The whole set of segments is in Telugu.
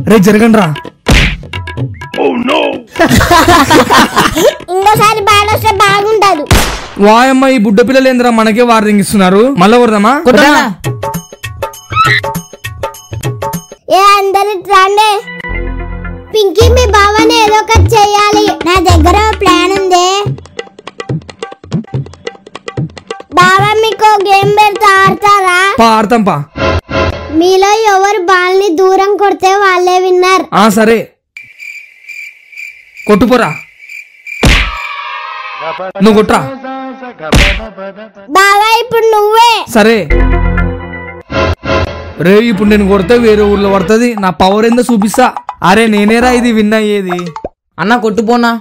రే జరగండి రా. ఇంకోసారి బ్యాడ్ వస్తే బాగుంటది. వాయమ్మ ఈ బుడ్డ పిల్లలు ఏంద్రా మనకే వార్నింగ్ ఇస్తున్నారు. మళ్ళా కొడదామా? ఏ అందరు రండి. పింకీ మీ బావని ఏదో ఒకటి చెయ్యాలి. నా దగ్గర ప్లాన్ ఉంది. బావా మీకు గేమ్ పెడితే ఆడతారా? ఆడతాం పా. మీలో ఎవరు బాల్ ని దూరం కొడితే వాళ్ళే విన్నర్. సరే కొట్టుపోరా. నువ్వు కొట్రా. బావా ఇప్పుడు నువ్వే. సరే రే ఇప్పుడు నేను కొడితే వేరే ఊర్లో పడుతుంది. నా పవర్ ఏందో చూపిస్తా. అరే నేనేరా ఇది విన్ అయ్యేది. అన్న కొట్టుపోనా.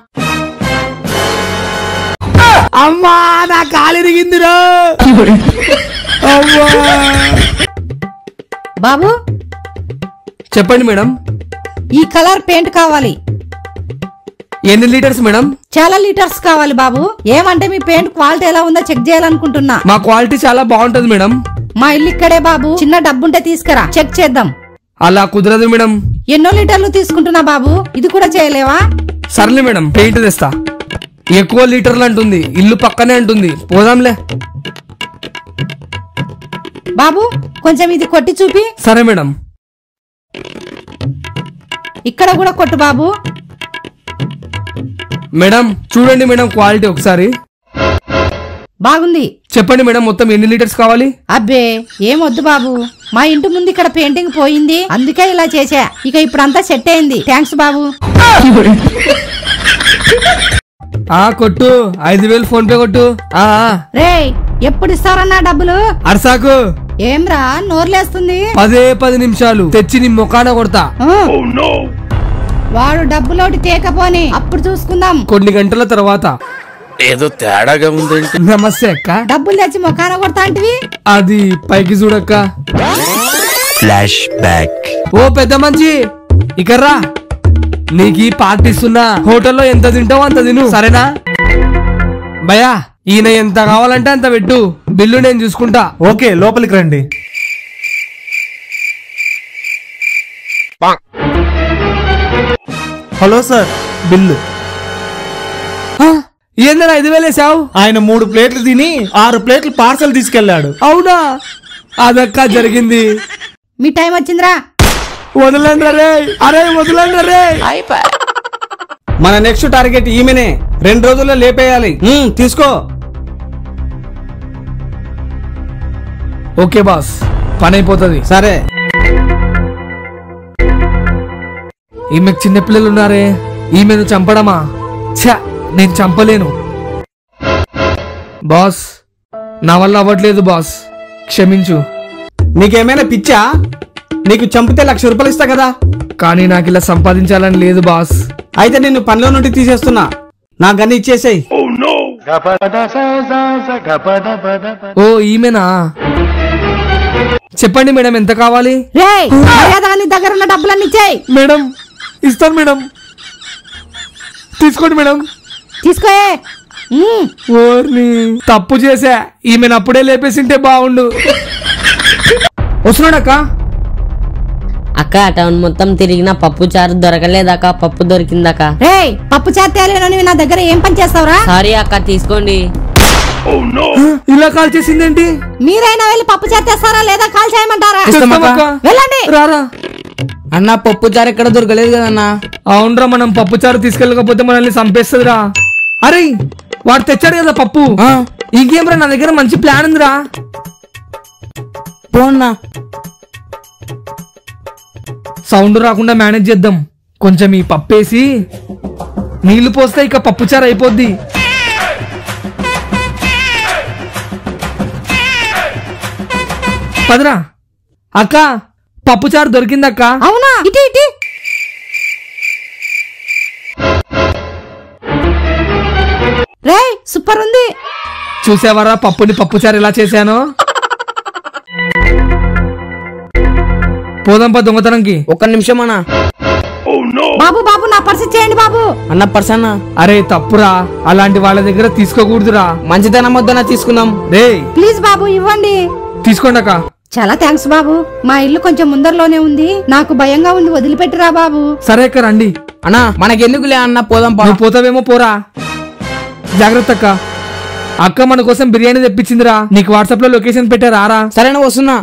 అమ్మా నా కాలిరిగిందిరా. అమ్మా బాబు చెప్పండి మేడం. ఈ కలర్ పెయింట్ కావాలి. ఎన్ని లీటర్స్ మేడం? చాలా లీటర్స్ కావాలి బాబు. ఏమంటే మీ పెయింట్ క్వాలిటీ ఎలా ఉందో చెక్ చేయాలనుకుంటున్నా. మా క్వాలిటీ చాలా బాగుంటది మేడం. మా ఇల్లు ఇక్కడే బాబు. చిన్న డబ్బుంటే తీసుకురా చెక్ చేద్దాం. అలా కుదరదు మేడం. ఎన్నో లీటర్లు తీసుకుంటున్నా బాబు, ఇది కూడా చేయలేవా? సర్లే మేడం పెయింట్ తెస్తా. ఎక్కువ లీటర్లు అంటుంది, ఇల్లు పక్కనే అంటుంది. పోదాంలే. బాబు కొంచెం ఇది కొట్టి చూపి. సరే మేడం. ఇక్కడ కూడా కొట్టు బాబు. మేడం చూడండి మేడం క్వాలిటీ ఒకసారి. బాగుంది. చెప్పండి మేడం మొత్తం ఎన్ని లీటర్స్ కావాలి? అబ్బే ఏమొద్దు బాబు, మా ఇంటి ముందు ఇక్కడ పెయింటింగ్ పోయింది అందుకే ఇలా చేసా. ఇక ఇప్పుడంతా సెట్ అయింది. థ్యాంక్స్ బాబు. కొట్టు 5,000 ఫోన్ పే కొట్టు. రే ఎప్పుడు ఇస్తారన్నా డబ్బులు? అర్సాకు ఏమ్రా నోర్లేస్తుంది? 10 నిమిషాలు తెచ్చి నీ మొఖాన కొడతా. వాడు డబ్బులోటి తేకపోని అప్పుడు చూసుకుందాం. కొన్ని గంటల తర్వాత. ఏదో తేడాగా ఉందేంటి? నమస్తే అక్క. డబ్బులు తెచ్చి మొఖాన కొడతా అంటివి. అది పైకి చూడక్క. Flash back. ఓ పెద్ద మంచి ఇకర్రా. నీకు పార్టీస్తున్నా. హోటల్లో ఎంత తింటావో అంత తిను సరేనా? భయా ఈయన ఎంత కావాలంటే అంత పెట్టు. బిల్లు నేను చూసుకుంటా. ఓకే లోపలికి రండి. Hello sir, bill. ఏందన్నా 5,000 వేసావు? ఆయన 3 ప్లేట్లు తిని 6 ప్లేట్లు పార్సల్ తీసుకెళ్లాడు. అవునా? అదక్క జరిగింది. మీ టైం వచ్చిందిరా. వదలండి రే. అరే వదలండి రే. మన నెక్స్ట్ టార్గెట్ ఈమెనే. 2 రోజుల్లో లేపేయాలి. తీసుకో. ఓకే బాస్, పని అయిపోతుంది. సరే. ఈమెకు చిన్నపిల్లలు ఉన్నారే, ఈమెను చంపడమా? ఛ నేను చంపలేను బాస్. నా వల్ల అవ్వట్లేదు బాస్, క్షమించు. నీకేమైనా పిచ్చా? నీకు చంపితే 1,00,000 రూపాయలు ఇస్తా కదా. కానీ నాకు ఇలా సంపాదించాలని లేదు బాస్. అయితే నిన్ను పనిలో నుండి తీసేస్తున్నా. నా గన్ని ఇచ్చేసేయ్. ఓ ఈమెనా? చెప్పండి మేడం ఎంత కావాలి? దగ్గర ఉన్న డబ్బులన్నీ ఇచ్చేయ్. మేడం ఇస్తాను మేడం. తీసుకోండి మేడం. తీసుకో. ఓర్ని తప్పు చేసా. ఈమెను అప్పుడే లేపేసింటే బాగుండు. వస్తున్నాడక్క. అక్క టౌన్ మొత్తం తిరిగిన పప్పు చారు దొరకలేదక్క. పప్పు దొరికిందక్క. పప్పు చారు తేలేను నా దగ్గర ఏం పని చేస్తావురా? సారీ అక్క తీసుకోండి. ఇలా కాల్ చేసిందేంటి? మీరైనా వెళ్ళి పప్పు చారు తెస్తారా లేదా కాల్ చేయమంటారా? వెళ్ళండి. రారా అన్న పప్పు చారు ఎక్కడ దొరకలేదు కదన్నా. అవునరా, మనం పప్పు చారు తీసుకెళ్ళకపోతే మనల్ని చంపేస్తుందిరా. అరే వాడు తెచ్చాడు కదా పప్పు. ఇంకేం రా, నా దగ్గర మంచి ప్లాన్ ఉందిరా. పోన్నా. సౌండ్ రాకుండా మేనేజ్ చేద్దాం. కొంచెం ఈ పప్పు వేసి నీళ్లు పోస్తే ఇక పప్పు చారు అయిపోద్ది. పదరా. అక్క పప్పు చారు దొరికిందక్క. అవునా? ఇటీ ఇటీ. రే సూపర్ ఉంది. చూసావరా పప్పుని పప్పు చారు ఎలా చేశాను? పోదాంపా దొంగతనంకి. 1 నిమిషం అన్నా. బాబు బాబు నా పర్సు చేయండి బాబు. అన్న పర్స్ అన్నా. అరే తప్పురా, అలాంటి వాళ్ళ దగ్గర తీసుకోకూడదురా. మంచిదనం వద్దన్నా తీసుకుందాం. రే ప్లీజ్ బాబు ఇవ్వండి. తీసుకోండి అక్క. చాలా థ్యాంక్స్ బాబు. మా ఇల్లు కొంచెం ముందరలోనే ఉంది, నాకు భయంగా ఉంది, వదిలిపెట్టిరా బాబు. సరే అక్క రండి. అన్నా మనకెందుకులే అన్న పోదాం నువ్వు పోతావేమో పోరా. జాగ్రత్త అక్క. అక్క మన కోసం బిర్యానీ తెప్పించిందిరా, నీకు వాట్సాప్ లో లొకేషన్ పెట్టారా రా. సరేనా వస్తున్నా.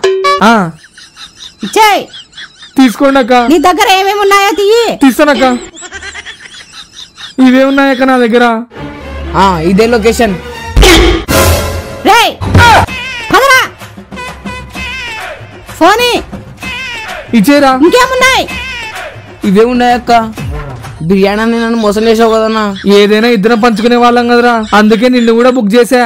ఇచ్చేయ్. తీసుకోండి అక్క. నీ దగ్గర ఏమేమి ఉన్నాయో తీయి. తీస్తానక్క. ఇవే ఉన్నాయక్క నా దగ్గర. ఇదే లొకేషన్. రేయ్ పదరా. ఫోన్ ఇచ్చేరా. ఇంకేమున్నాయి? ఇవే ఉన్నాయక్క. బిర్యానీ నన్ను మోసం చేసావు కదన్నా. ఏదైనా ఇద్దరం పంచుకునే వాళ్ళం కదరా, అందుకే నిన్ను కూడా బుక్ చేసా.